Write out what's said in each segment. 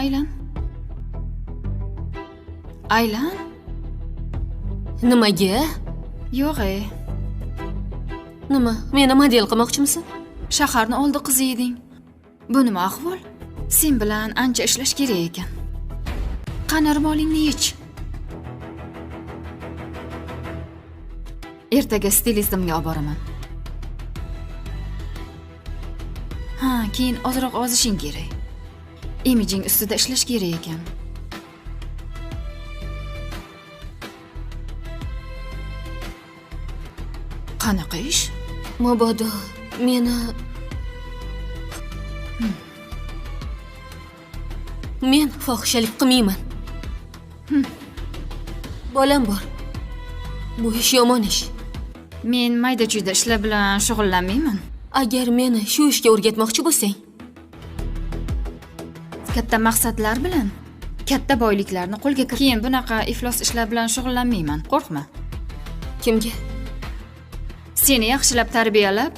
aylan. Aylan? Nimaga? Yo'q-e. Nima? Meni model qilmoqchimisan? Shaharni oldi qizi eding. Bu nima ahvol? Sen bilan ancha ishlash kerak ekan. Qani ro'molingni yech. Ertaga stilistimga olib boraman. Ha, keyin ozroq ozishing kerak. Imijing ustida ishlash kerak ekan. Qanaqa ish? Mabodo meni men fohishalik qilmayman. Bolam bor. Bu ish yomon ish. Men mayda-chuyda ishlar bilan shug'ullanmayman. Agar meni shu ishga o'rgatmoqchi bo'lsang, Katta maqsadlar bilan katta boyliklarni qo'lga kirit. Keyin bunaqa iflos ishlar bilan shug'ullanmayman. Qo'rqma. kimga? Seni yaxshilab tarbiyalab,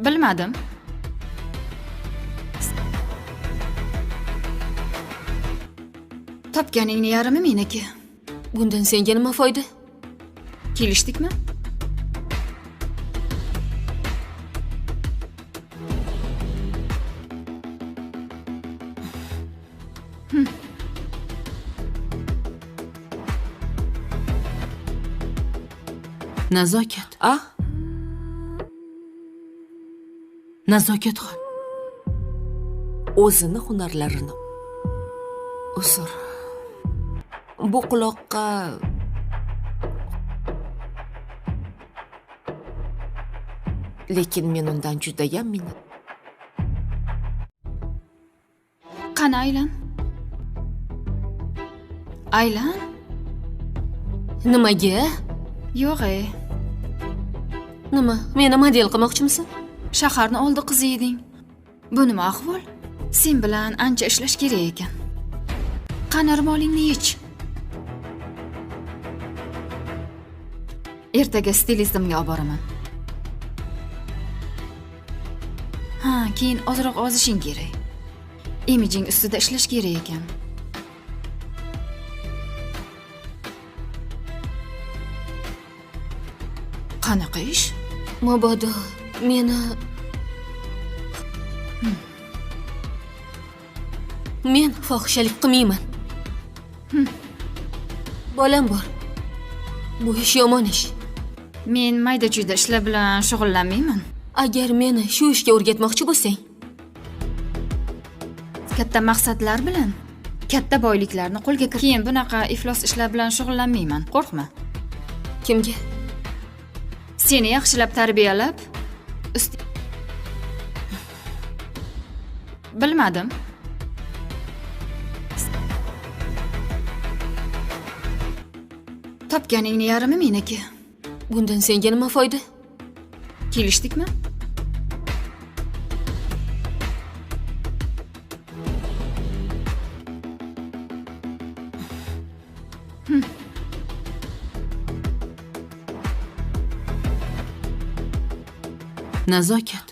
bilmadim. Topganingni yarimi meniki. Bundan senga nima foyda? Kelishdikmi? Nazokat. Nazokatxon. O'zini hunarlarini usur. Bu quloqqa lekin men undan judayam minnat. Qani aylan? Aylan? Nimaga? Yo'q-e. Nima? Meni model qilmoqchimisan? Shaharni oldi qizi eding. Bu nima ahvol? Sen bilan ancha ishlash kerak ekan. Qani ro'molingni yech. Ertaga stilistimga olib boraman. Ha, keyin ozroq ozishing kerak. Imijing ustida ishlash kerak ekan. Qanaqa ish? Mabodo meni men fohishalik qilmayman. Bolam bor. Bu ish yomon ish. Men mayda-chuyda ishlar bilan shug'ullanmayman. Agar meni shu ishga o'rgatmoqchi bo'lsang, Katta maqsadlar bilan katta boyliklarni qo'lga kirit. Keyin bunaqa iflos ishlar bilan shug'ullanmayman. Qo'rqma. kimga? Seni yaxshilab tarbiyalab, bilmadim. Topganingni yarimi meniki. Bundan senga nima foyda? Kelishdikmi? Nazokat.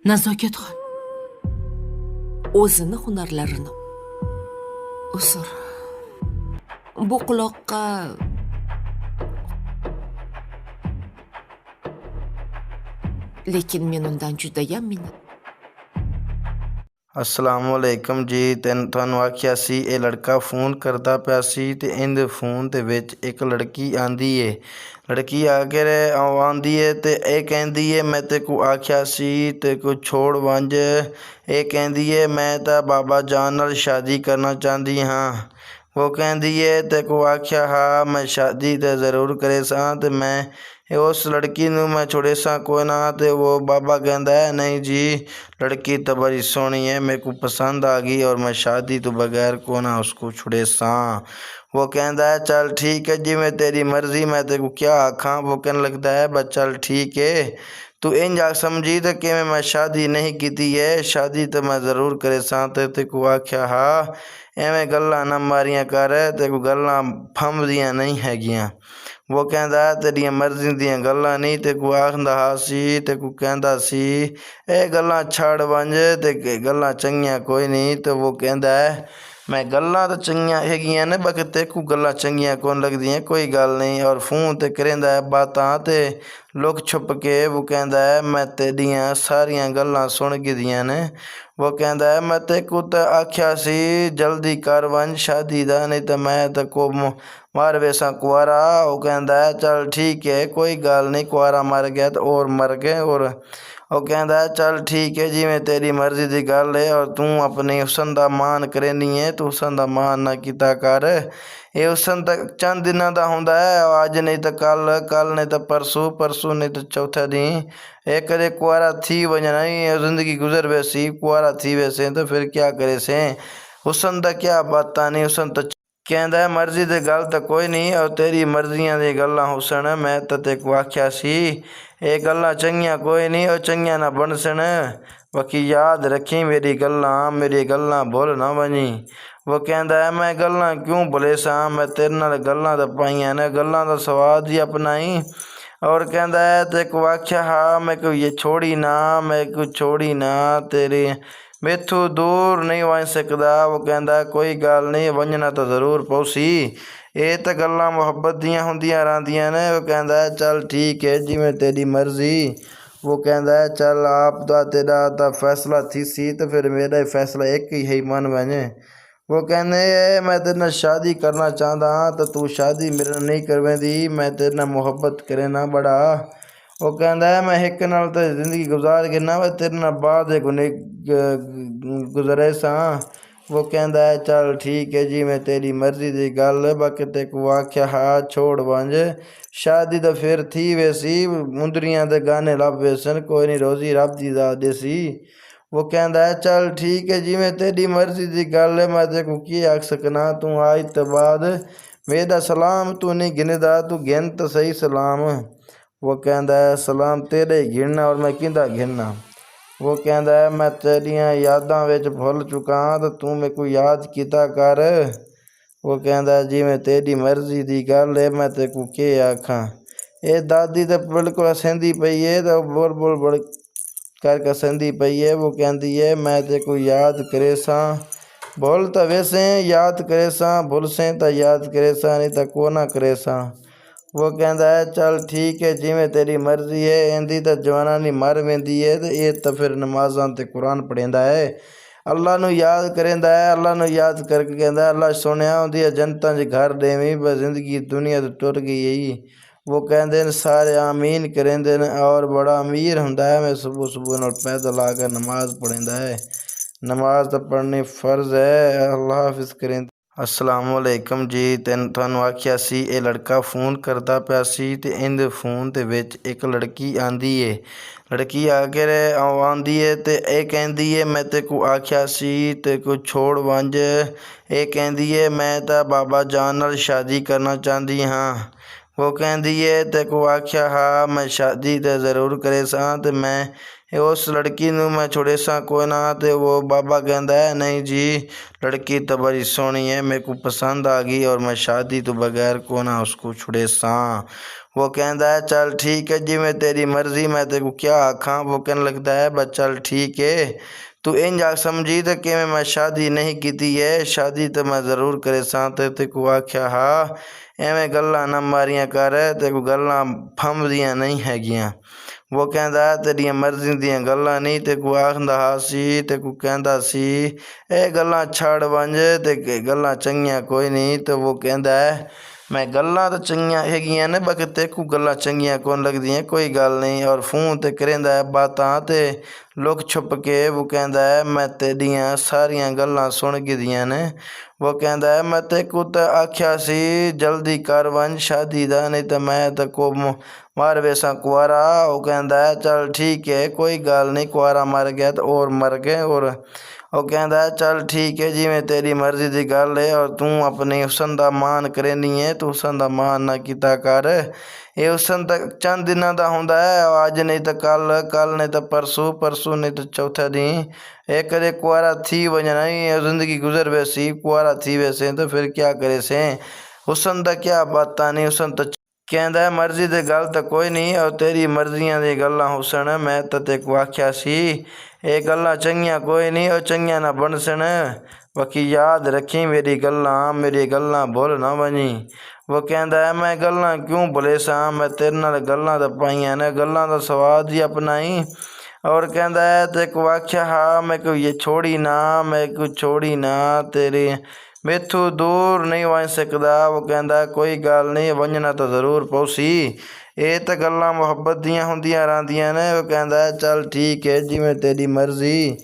Nazokatxon. O'zini hunarlarini usur. Bu quloqqa lekin men undan judayam minnat. अस्सलामुअलैकुम जी। ਤੁਹਾਨੂੰ ਆਖਿਆ ਸੀ ਇਹ ਲੜਕਾ phone ਕਰਦਾ ਪਿਆ ਸੀ ਤੇ ਇਹਦੇ phone ਦੇ ਵਿੱਚ ਇੱਕ ਲੜਕੀ ਆਂਦੀ ਏ। ਲੜਕੀ ਆ ਕੇ ਆਂਦੀ ਏ ਤੇ ਇਹ ਕਹਿੰਦੀ ਏ ਮੈਂ ਤੇ ਕੋ ਆਖਿਆ ਸੀ ਤੇ ਕੋ ਛੋੜ ਵੰਜ। ਇਹ ਕਹਿੰਦੀ ਏ ਮੈਂ ਤਾਂ ਬਾਬਾ ਜਾਨ ਨਾਲ ਸ਼ਾਦੀ ਕਰਨਾ ਚਾਹੁੰਦੀ ਹਾਂ। ਉਹ ਕਹਿੰਦੀ ਏ ਤੇ ਕੋ ਆਖਿਆ ਹਾਂ ਮੈਂ ਸ਼ਾਦੀ ਤੇ ਜ਼ਰੂਰ ਕਰੇ ਸਾਂ ਤੇ ਮੈਂ उस लड़की नूं मैं छोड़े सा कोई ना। तो वो बाबा कहता है नहीं जी लड़की तो बड़ी सोहनी है मेरे को पसंद आ गई और मैं शादी तो बगैर को ना उसको छुड़े सा। वो कहता है चल ठीक है जी मैं तेरी मर्जी मैं तेरे को क्या आखा। वो कहने लगता है बस चल ठीक है तू इंज आ समझी तो कि मैं शादी नहीं की है शादी तो मैं ज़रूर करे सा। तो ते को आख्या हाँ एवें गल्लां ना मारियां कर ते को गल्लां फंबदियां नहीं हैगियां। वो कहता तेरिया मर्जी दियां गल्लां नहीं ते कोई आखदा हा सी ते कोई कहंदा सी ए गल्लां छड़ वंज ते गल्लां चंगियां कोई नहीं। ते वो कहंदा है मैं गल्लां तो चंगियां हैगियां ने बाकी तेकू गल्लां चंगियां कौन लगदियां कोई गल नहीं। और फोन ते करेंदा है बातां ते लुक छुप के वो कहंदा है मैं तेरियां सारियां गल्लां सुन गिदियां ने। वो कहंदा है मैं तेकू तो आख्या सी जल्दी कर वंज शादी दा नहीं तो मैं तो को मार वैसा कुआरा। वो कहंदा है चल ठीक है कोई गल नहीं कुआरा मर गया तो और मर गए। और वो कहंदा है चल ठीक है जिवें तेरी मर्जी दी गल है। और तू अपनी हुसन दा मान करेनी है तू हुसन दा मान ना कीता कर। ये हुसन तक चंद दिनां दा हुंदा है अज नहीं तो कल कल नहीं तो परसों परसों नहीं तो चौथे दिन एक कदे कुआरा थी वजना ही जिंदगी गुजर वैसी कुआरा थी वैसे तो फिर क्या करे से हुसन दा क्या बातां नहीं हुसन तो कहंदा है मर्जी दी गल तो कोई नहीं। और तेरी मर्जियां दी गल्लां हुसन मैं तो तेको आख्या सी ये गल्लां चंगियां कोई नहीं और चंगियां ना बनसन बाकी याद रखी मेरी गल्लां भुल ना वनी। वो कहंदा है मैं गल्लां क्यों भुले सा मैं तेरे नाल गल्लां तो पाइयां ने गल्लां दा स्वाद ही अपनाई। और कहंदा है तेको आख्या हा मैं को ये छोड़ी ना तेरे मैथू दूर नहीं वन सकदा। वो कहंदा कोई गल नहीं वंजना तो जरूर पौसी ये तो गल्लां मुहब्बत दियां हुंदियां रहंदियां ने। वो कहंदा है चल ठीक है जिवें तेरी मर्जी। वो कहंदा है चल आप दा तेरा ता फैसला थी सी तो फिर मेरा फैसला एक ही है मन वने। वो कहने मैं तेरे नाल शादी करना चाहता हाँ तो तू शादी मेरे नाल नहीं करवेंदी मैं तेरे नाल मुहब्बत करे ना बड़ा। वो कहंदा है मैं एक नाल तो जिंदगी गुजार के ना तेरे नाल बाद गुजरे सा। वो कहंदा है चल ठीक है जी मैं तेरी मर्जी दी गल बाकी तेको आख्या हा छोड़ वंज शादी तो फिर थी वैसी मुंदरियां दे गाने लब वैसन कोई नहीं रोजी रब दी दात देसी। वो कहंदा है चल ठीक है जी मैं तेरी मर्जी दी गल है मैं तेको की आख सकना तू आज तो बाद मेरा सलाम तू नहीं गिनदा तू गिन तो सही सलाम। वो कहंदा है सलाम तेरे ही गिनना और मैं किंदा गिनना। वो कहंदा है मैं तेरियां यादां विच भुल चुका तो तू मेरे को याद कीता कर। वो कहंदा है जी मैं तेरी मर्जी दी गल है मैं तेको के आखां। ये दादी तो बिल्कुल हसेंदी पई है तो बोल करके हसेंदी पई है। वो कहंदी है मैं तेको याद करे सा भुल तो वैसे याद करे सा भुल से तो याद करे सा नहीं तो को ना करे सा। वो कहंदा है चल ठीक है जिवें तेरी मर्जी है इंदी तो जवाना नहीं मर वेंदी है तो ये तो फिर नमाज़ां ते कुरान पढ़ेंदा है अल्लाह नू याद करेंदा है। अल्लाह नू याद करके कहंदा है अल्लाह सुनिया उहदी जन्नतां च घर देवीं बस जिंदगी दुनिया तो टुर गई है। वो कहंदे ने सारे आमीन करेंदे ने और बड़ा अमीर हुंदा है मैं सुबह सुबह नाल पैदल आकर नमाज पढ़ेंदा है। नमाज तो पढ़नी फर्ज है। अल्लाह हाफिज़ करें। अस्सलाम वालेकुम जी ਤੁਹਾਨੂੰ ਆਖਿਆ ਸੀ ਇਹ ਲੜਕਾ ਫੋਨ ਕਰਦਾ ਪਿਆ ਸੀ ਤੇ ਇਹਦੇ ਫੋਨ ਦੇ ਵਿੱਚ ਇੱਕ ਲੜਕੀ ਆਂਦੀ ਏ। ਲੜਕੀ ਆ ਕੇ ਆਂਦੀ ਏ ਤੇ ਇਹ ਕਹਿੰਦੀ ਏ ਮੈਂ ਤੇ ਕੋ ਆਖਿਆ ਸੀ ਤੇ ਕੋ ਛੋੜ ਵੰਜ। ਇਹ ਕਹਿੰਦੀ ਏ ਮੈਂ ਤਾਂ ਬਾਬਾ ਜਾਨ ਨਾਲ ਸ਼ਾਦੀ ਕਰਨਾ ਚਾਹੁੰਦੀ ਹਾਂ। वो कहती है तेको आख्या हा मैं शादी तो जरूर करे सा तो मैं उस लड़की नू मैं छोड़े सा कोई ना। तो वो बाबा कहता है नहीं जी लड़की तो बड़ी सोहनी है मेरे को पसंद आ गई और मैं शादी तो बगैर को ना उसको छुड़े सा। वो कहता है चल ठीक है जी मैं तेरी मर्जी मैं तेको क्या आखा। वो कहने लगता है बस चल ठीक है तू इंज आ समझी तो कि मैं शादी नहीं की है शादी तो मैं ज़रूर करे सा। तो तेको आख्या हा एवें गल्लां ना मारियां कर तेको गल्लां फंबदियां नहीं हैगियां। वो कहंदा तेरिया मर्जी दियां गल्लां नहीं तेको आखदा हा सी तेको कहंदा सी ए गल्लां छड़ वंज ते गल्लां चंगियां कोई नहीं। तो वो कहंदा है मैं गल्लां तो चंगियां हैगियां ने बाकी तेको गल्लां चंगियां कौन लगदियां कोई गल नहीं। और फोन ते करेंदा है बातां ते लुक छुप के वो कहंदा है मैं तेरियां सारियां गल्लां सुन गिदियां ने। वो कहंदा है मैं तेको तो आख्या सी जल्दी कर वंज शादी दा नहीं तो मैं तो को मार वैसा कुआरा। वो कहंदा है चल ठीक है कोई गल नहीं कुआरा मर गया तो और मर गए। और वो कहंदा है चल ठीक है जिवें तेरी मर्जी दी गल है। और तू अपनी हुसन दा मान करेनी है तू हुसन दा मान ना कीता कर। ये हुसन तक चंद दिनां दा हुंदा है अज नहीं तो कल कल नहीं तो परसों परसों नहीं तो चौथे दिन एक कदे कुआरा थी वजना ही जिंदगी गुजर वैसी कुआरा थी वैसे तो फिर क्या करे से हुसन दा क्या बातां नहीं हुसन तो ਕਹਿੰਦਾ ਮਰਜ਼ੀ ਦੀ ਗੱਲ ਤਾਂ ਕੋਈ ਨਹੀਂ, ਉਹ ਤੇਰੀ ਮਰਜ਼ੀਆਂ ਦੀ ਗੱਲਾਂ ਹੁਸਣ। ਮੈਂ ਤਾਂ ਤੈਨੂੰ ਆਖਿਆ ਸੀ ਇਹ ਗੱਲਾਂ ਚੰਗੀਆਂ ਕੋਈ ਨਹੀਂ, ਉਹ ਚੰਗੀਆਂ ਨਾ ਬਣਸਣ। ਬਾਕੀ ਯਾਦ ਰੱਖੀ ਮੇਰੀ ਗੱਲਾਂ ਭੁੱਲ ਨਾ ਵஞ்ਜੀ। ਉਹ ਕਹਿੰਦਾ ਮੈਂ ਗੱਲਾਂ ਕਿਉਂ ਭੁੱਲੇ ਸਾਂ, ਮੈਂ ਤੇਰੇ ਨਾਲ ਗੱਲਾਂ ਤਾਂ ਪਾਈਆਂ ਨੇ, ਗੱਲਾਂ ਦਾ ਸਵਾਦ ਹੀ ਅਪਣਾਈ। ਔਰ ਕਹਿੰਦਾ ਤੈਨੂੰ ਆਖਿਆ ਹਾਂ ਮੈਂ ਕੋਈ ਛੋੜੀ ਨਾ ਤੇਰੇ ਮੈਥੋਂ ਦੂਰ ਨਹੀਂ ਵੰਝ ਸਕਦਾ। ਉਹ ਕਹਿੰਦਾ ਕੋਈ ਗੱਲ ਨਹੀਂ, ਵੰਝਣਾ ਤਾਂ ਜ਼ਰੂਰ ਪਊਸੀ, ਇਹ ਤਾਂ ਗੱਲਾਂ ਮੁਹੱਬਤ ਦੀਆਂ ਹੁੰਦੀਆਂ ਰਹਿੰਦੀਆਂ ਨੇ। ਉਹ ਕਹਿੰਦਾ ਚੱਲ ਠੀਕ ਹੈ ਜਿਵੇਂ ਤੇਰੀ ਮਰਜ਼ੀ।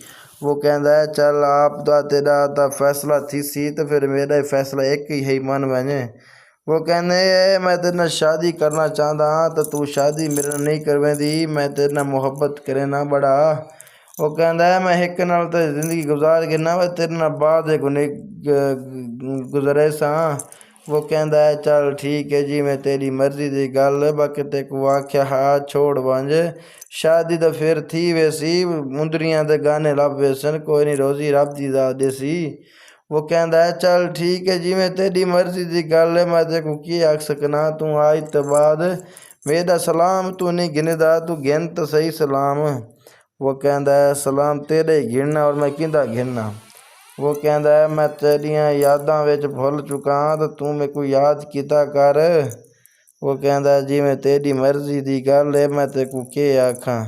ਉਹ ਕਹਿੰਦਾ ਚੱਲ ਆਪ ਦਾ ਤੇਰਾ ਤਾਂ ਫੈਸਲਾ ਥੀ ਸੀ ਤੇ ਫਿਰ ਮੇਰਾ ਫੈਸਲਾ ਇੱਕ ਹੀ ਹੈ ਮਨ ਵञे। ਉਹ ਕਹਿੰਦੇ ਮੈਂ ਤੇਰੇ ਨਾਲ ਸ਼ਾਦੀ ਕਰਨਾ ਚਾਹੁੰਦਾ ਹਾਂ ਤਾਂ ਤੂੰ ਸ਼ਾਦੀ ਮੇਰੇ ਨਾਲ ਨਹੀਂ ਕਰਵੇਂਦੀ, ਮੈਂ ਤੇਰੇ ਨਾਲ ਮੁਹੱਬਤ ਕਰੇ ਨਾ ਬੜਾ। ਉਹ ਕਹਿੰਦਾ ਮੈਂ ਇੱਕ ਨਾਲ ਤਾਂ ਜ਼ਿੰਦਗੀ ਗੁਜ਼ਾਰ ਕੇ ਨਾ ਤੇਰੇ ਨਾਲ ਬਾਅਦ ਗੁਜ਼ਰੇ ਸਾਂ। ਉਹ ਕਹਿੰਦਾ ਚੱਲ ਠੀਕ ਹੈ ਜੀ ਮੈਂ ਤੇਰੀ ਮਰਜ਼ੀ ਦੀ ਗੱਲ, ਬਾਕੀ ਤੈਨੂੰ ਆਖਿਆ ਹਾਂ ਛੋੜ ਵੰਝ ਸ਼ਾਦੀ ਤਾਂ ਫਿਰ ਥੀ ਵੈਸੀ, ਮੁੰਦਰੀਆਂ ਦੇ ਗਾਣੇ ਲੱਭ ਵੇਸਣ, ਕੋਈ ਨਹੀਂ ਰੋਜ਼ੀ ਰੱਬ ਦੀ ਦਾਦੇ ਸੀ। ਉਹ ਕਹਿੰਦਾ ਚੱਲ ਠੀਕ ਹੈ ਜਿਵੇਂ ਤੇਰੀ ਮਰਜ਼ੀ ਦੀ ਗੱਲ ਹੈ, ਮੈਂ ਤੈਨੂੰ ਕੀ ਆਖ ਸਕਣਾ। ਤੂੰ ਅੱਜ ਤੋਂ ਬਾਅਦ ਮੇਰਾ ਸਲਾਮ ਤੂੰ ਨਹੀਂ ਗਿਣਦਾ, ਤੂੰ ਗਿਣ ਤਾਂ ਸਹੀ ਸਲਾਮ। ਉਹ ਕਹਿੰਦਾ ਸਲਾਮ ਤੇਰੇ ਗਿਣਨਾ ਔਰ ਮੈਂ ਕਿਹਦਾ ਗਿਣਨਾ। ਉਹ ਕਹਿੰਦਾ ਮੈਂ ਤੇਰੀਆਂ ਯਾਦਾਂ ਵਿੱਚ ਭੁੱਲ ਚੁੱਕਾ ਤਾਂ ਤੂੰ ਮੇਰੇ ਕੋਲ ਯਾਦ ਕੀਤਾ ਕਰ। ਉਹ ਕਹਿੰਦਾ ਜਿਵੇਂ ਤੇਰੀ ਮਰਜ਼ੀ ਦੀ ਗੱਲ ਹੈ, ਮੈਂ ਤੈਨੂੰ ਕੀ ਆਖਾਂ।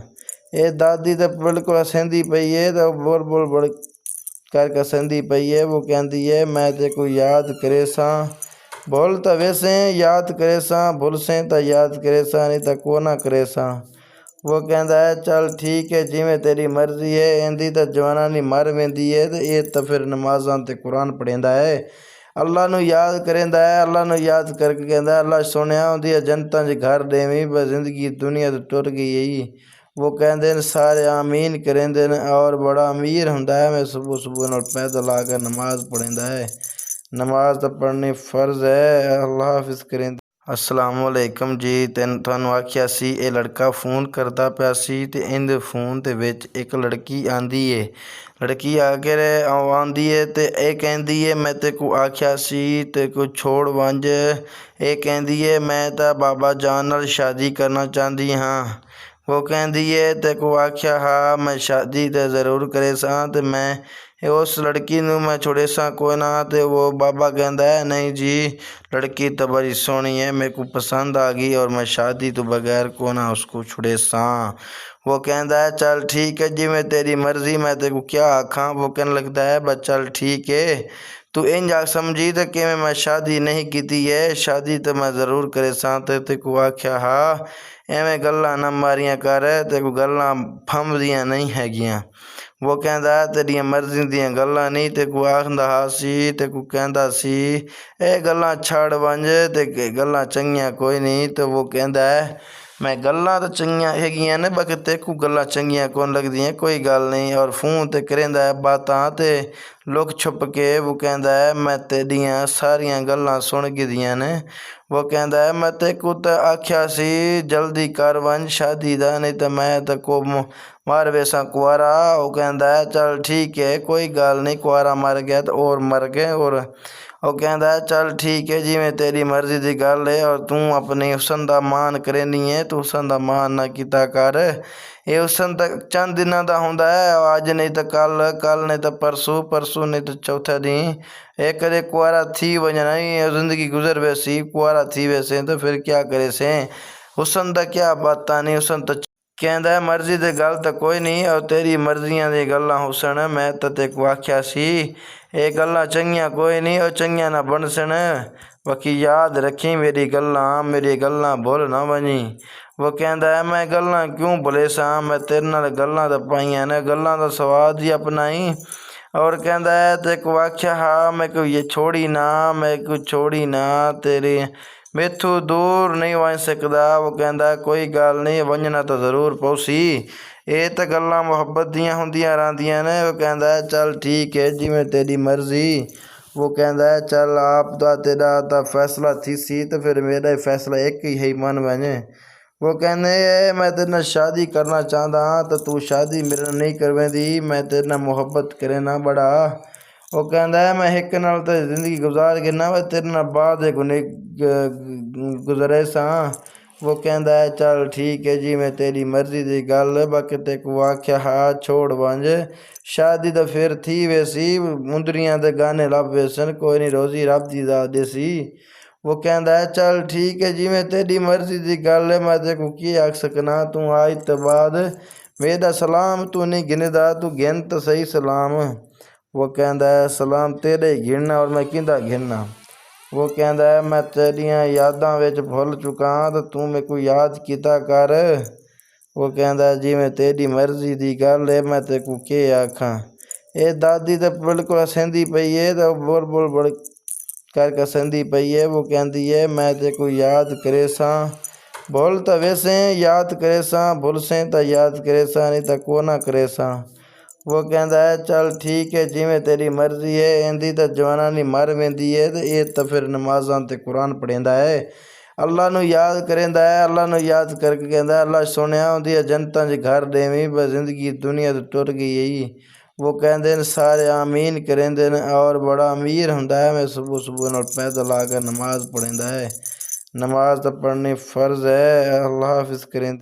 ਇਹ ਦਾਦੀ ਤਾਂ ਬਿਲਕੁਲ ਹੱਸਦੀ ਪਈ ਹੈ ਤਾਂ ਬੋਲ ਕਰਕੇ ਹੱਸਦੀ ਪਈ ਹੈ। ਉਹ ਕਹਿੰਦੀ ਹੈ ਮੈਂ ਤੈਨੂੰ ਯਾਦ ਕਰੇ ਸਾਂ ਭੁੱਲ ਤਾਂ ਵੈਸੇ ਯਾਦ ਕਰੇ ਸਾਂ, ਭੁੱਲ ਸੇ ਤਾਂ ਯਾਦ ਕਰੇ ਸਾਂ, ਨਹੀਂ ਤਾਂ ਕੋ ਨਾ ਕਰੇ ਸਾਂ। ਉਹ ਕਹਿੰਦਾ ਚੱਲ ਠੀਕ ਹੈ ਜਿਵੇਂ ਤੇਰੀ ਮਰਜ਼ੀ ਹੈ, ਇਹਦੀ ਤਾਂ ਜਵਾਨਾਂ ਨਹੀਂ ਮਰ ਵੈਂਦੀ ਹੈ ਤੇ ਇਹ ਤਾਂ ਫਿਰ ਨਮਾਜ਼ਾਂ ਤੇ ਕੁਰਾਨ ਪੜ੍ਹਦਾ ਹੈ, ਅੱਲਾ ਨੂੰ ਯਾਦ ਕਰਦਾ ਹੈ। ਅੱਲਾ ਨੂੰ ਯਾਦ ਕਰਕੇ ਕਹਿੰਦਾ ਅੱਲਾ ਸੁਣਿਆ ਉਹਦੀ ਜਨਤਾਂ 'ਚ ਘਰ ਦੇਵੀਂ, ਬਸ ਜ਼ਿੰਦਗੀ ਦੁਨੀਆ ਤੋਂ ਟੁਰ ਗਈ ਹੈ। ਉਹ ਕਹਿੰਦੇ ਨੇ ਸਾਰੇ ਆਮੀਨ ਕਰਿੰਦੇ ਨੇ ਔਰ ਬੜਾ ਅਮੀਰ ਹੁੰਦਾ ਹੈ। ਮੈਂ ਸੁਬਹ ਨਾਲ ਪੈਦਲ ਆ ਕੇ ਨਮਾਜ਼ ਪੜ੍ਹਦਾ ਹੈ, ਨਮਾਜ਼ ਤਾਂ ਪੜ੍ਹਨੀ ਫਰਜ਼ ਹੈ। ਅੱਲਾ ਹਾਫਿਜ਼ ਕਰਿੰਦੇ। ਅਸਲਾਮੁ ਅਲੈਕਮ ਜੀ। ਤੁਹਾਨੂੰ ਆਖਿਆ ਸੀ ਇਹ ਲੜਕਾ ਫੋਨ ਕਰਦਾ ਪਿਆ ਸੀ ਤੇ ਇਹਦੇ ਫੋਨ ਦੇ ਵਿੱਚ ਇੱਕ ਲੜਕੀ ਆਂਦੀ ਏ। ਲੜਕੀ ਆ ਕੇ ਆਉਂਦੀ ਏ ਤੇ ਇਹ ਕਹਿੰਦੀ ਏ ਮੈਂ ਤੈਨੂੰ ਆਖਿਆ ਸੀ ਤੇ ਕੋਈ ਛੋੜ ਵੰਝ। ਇਹ ਕਹਿੰਦੀ ਏ ਮੈਂ ਤਾਂ ਬਾਬਾ ਜਾਨ ਨਾਲ ਸ਼ਾਦੀ ਕਰਨਾ ਚਾਹੁੰਦੀ ਹਾਂ। ਉਹ ਕਹਿੰਦੀ ਏ ਤੈਨੂੰ ਆਖਿਆ ਹਾਂ ਮੈਂ ਸ਼ਾਦੀ ਤਾਂ ਜ਼ਰੂਰ ਕਰੇ ਸਾਂ ਤੇ ਮੈਂ ਉਸ ਲੜਕੀ ਨੂੰ ਮੈਂ ਛੁੜੇ ਸਾਂ ਕੋਈ ਨਾ। ਤੇ ਉਹ ਬਾਬਾ ਕਹਿੰਦਾ ਹੈ ਨਹੀਂ ਜੀ लड़की तो बड़ी सोहनी है, मेरे को पसंद आ गई और मैं शादी तो बगैर को ना उसको छुड़े सां। वो कहता है चल ठीक है जी मैं तेरी मर्ज़ी, मैं तेरे को क्या आखा। वो कहने लगता है बस चल ठीक है तू इंज आ समझी तो कि मैं शादी नहीं की है, शादी तो मैं ज़रूर करे सां। ते तेरे को आख्या हाँ एवें गल्लां ना मारियां कर, तेरे को गल्लां फंबदियां नहीं हैगियां। वो कहता तेरिया मर्जी दियां गल्लां नहीं, ते को आखदा सी ते को कहता सी ये गल्लां छड़ वंज ते गल्लां चंगियां कोई नहीं। तो वो कहता है मैं गल्लां तो चंगियां हैगियां ने बाकी ते को गल्लां चंगियां कौन लगदियां, कोई गल नहीं। और फोन ते करेंदा है बातां ते लुक छुप के। वो कहता है मैं तेरियां सारियां गल्लां सुन गिदियां ने। वो कहता है मैं ते को तो आख्या सी जल्दी कर वंज शादी दा, नहीं तो मैं तो को मार वैसा कुआरा। वो कहता है चल ठीक है कोई गल नहीं, कुआरा मर गया तो और मर गए। और वो कहता है चल ठीक है जी मैं तेरी मर्जी की गल है और तू अपनी हुसन का मान करेनी है, तू हुसन का मान ना किता कर। ये हुसन तक चंद दिनों का होंदा है, अज नहीं तो कल, कल नहीं तो परसों, परसों नहीं तो चौथा दिन। एक कदे कुआरा थी वजना ही जिंदगी गुजर वैसी, कुआरा थी वैसे तो फिर क्या करे से। हुसन का क्या बात नहीं, हुसन तो कहता है मर्जी की गल तो कोई नहीं और तेरी मर्जियां दी गल्लां हुसन। मैं तो तेको आख्या सी ये गल्लां चंगियां कोई नहीं, और चंगियां ना बनसन। बाकी याद रखी मेरी गल्लां भुल ना वञी। वो कहता है मैं गल्लां क्यों भुले सां, मैं तेरे नाल गल्लां तो पाईयां ने, गल्लां दा स्वाद ही अपनाई। और कहता है तेको आख्या हाँ मैं कोई छोड़ी ना तेरे मैथों दूर नहीं वंज सकदा। वो कहता कोई गल नहीं, वंजना तो ज़रूर पऊसी, ये तो गल्लां मुहब्बत दियां हुंदियां रहंदियां ने। वो कहता है चल ठीक है जिवें तेरी मर्जी। वो कहता है चल आप दा तेरा तो फैसला थी सी तो फिर मेरा फैसला एक ही है मन वञे। वो कहने मैं तेरे नाल शादी करना चाहता हाँ तो तू शादी मेरे नाल नहीं करवेंदी, मैं तेरे नाल मुहब्बत करे ना बड़ा। ਉਹ ਕਹਿੰਦਾ ਹੈ ਮੈਂ ਇੱਕ ਨਾਲ ਤਾਂ ਜ਼ਿੰਦਗੀ ਗੁਜ਼ਾਰ ਕੇ ਨਾ ਵਾ ਤੇਰੇ ਨਾਲ ਬਾਅਦ ਦੇ ਗੁਨੇ ਗੁਜ਼ਰੇ ਸਾਂ। ਉਹ ਕਹਿੰਦਾ ਹੈ ਚੱਲ ਠੀਕ ਹੈ ਜੀ, ਮੈਂ ਤੇਰੀ ਮਰਜ਼ੀ ਦੀ ਗੱਲ ਬਾਕੀ ਤੇ ਕੋ ਆਖਿਆ ਹਾਂ ਛੋੜ ਵੰਜ ਸ਼ਾਦੀ ਤਾਂ ਫਿਰ ਥੀ ਵੇ ਸੀ ਮੁੰਦਰੀਆਂ ਦੇ ਗਾਣੇ ਲੱਭ ਵੇ ਸਨ, ਕੋਈ ਨਹੀਂ ਰੋਜ਼ੀ ਰੱਬ ਦੀ ਦਾਦੇ ਸੀ। ਉਹ ਕਹਿੰਦਾ ਹੈ ਚੱਲ ਠੀਕ ਹੈ ਜਿਵੇਂ ਤੇਰੀ ਮਰਜ਼ੀ ਦੀ ਗੱਲ ਹੈ, ਮੈਂ ਤੇ ਕੋ ਕੀ ਆਖ ਸਕਣਾ, ਤੂੰ ਅੱਜ ਤੋਂ ਬਾਅਦ ਮੇਰਾ ਸਲਾਮ ਤੂੰ ਨਹੀਂ ਗਿਣਦਾ, ਤੂੰ ਗਿਣ ਤਾਂ ਸਹੀ ਸਲਾਮ। ਉਹ ਕਹਿੰਦਾ ਹੈ ਸਲਾਮ ਤੇਰੇ ਹੀ ਗਿਣਨਾ ਔਰ ਮੈਂ ਕਿਹਦਾ ਗਿਣਨਾ। ਉਹ ਕਹਿੰਦਾ ਹੈ ਮੈਂ ਤੇਰੀਆਂ ਯਾਦਾਂ ਵਿੱਚ ਭੁੱਲ ਚੁੱਕਾ ਤਾਂ ਤੂੰ ਮੇਰੇ ਕੋ ਯਾਦ ਕੀਤਾ ਕਰ। ਉਹ ਕਹਿੰਦਾ ਜਿਵੇਂ ਤੇਰੀ ਮਰਜ਼ੀ ਦੀ ਗੱਲ ਹੈ, ਮੈਂ ਤੇ ਕੋ ਕੀ ਆਖਾਂ। ਇਹ ਦਾਦੀ ਤਾਂ ਬਿਲਕੁਲ ਹੱਸਦੀ ਪਈ ਹੈ ਤਾਂ ਬੋਲ ਬੋਲ ਬੜ ਕਰਕੇ ਹੱਸਦੀ ਪਈ ਹੈ। ਉਹ ਕਹਿੰਦੀ ਹੈ ਮੈਂ ਤੇ ਕੋ ਯਾਦ ਕਰੇ ਸਾਂ ਭੁੱਲ ਤਾਂ ਵੈਸੇ ਯਾਦ ਕਰੇ ਸਾਂ, ਭੁੱਲ ਸੇ ਤਾਂ ਯਾਦ ਕਰੇ ਸਾਂ ਨਹੀਂ ਤਾਂ ਕੋ ਨਾ ਕਰੇ ਸਾਂ। ਉਹ ਕਹਿੰਦਾ ਹੈ ਚੱਲ ਠੀਕ ਹੈ ਜਿਵੇਂ ਤੇਰੀ ਮਰਜ਼ੀ ਹੈ, ਇਹਦੀ ਤਾਂ ਜਵਾਨਾਂ ਨਹੀਂ ਮਰ ਵਹਿੰਦੀ ਹੈ ਤੇ ਇਹ ਤਾਂ ਫਿਰ ਨਮਾਜ਼ਾਂ ਤੇ ਕੁਰਾਨ ਪੜ੍ਹਦਾ ਹੈ, ਅੱਲਾ ਨੂੰ ਯਾਦ ਕਰਦਾ ਹੈ। ਅੱਲਾ ਨੂੰ ਯਾਦ ਕਰਕੇ ਕਹਿੰਦਾ ਅੱਲਾ ਸੁਣਿਆ ਉਹਦੀਆਂ ਜਨਤਾਂ 'ਚ ਘਰ ਦੇਵੀਂ ਬਸ ਜ਼ਿੰਦਗੀ ਦੁਨੀਆ ਤੋਂ ਟੁਰ ਗਈ ਹੈ। ਉਹ ਕਹਿੰਦੇ ਨੇ ਸਾਰੇ ਆਮੀਨ ਕਰਿੰਦੇ ਨੇ ਔਰ ਬੜਾ ਅਮੀਰ ਹੁੰਦਾ ਹੈ। ਮੈਂ ਸੁਬਹ ਨਾਲ ਪੈਦਲ ਆ ਕੇ ਨਮਾਜ਼ ਪੜ੍ਹਦਾ ਹੈ। ਨਮਾਜ਼ ਤਾਂ ਪੜ੍ਹਨੀ फ़र्ज़ है। अल्लाह हाफ़िज़ करें।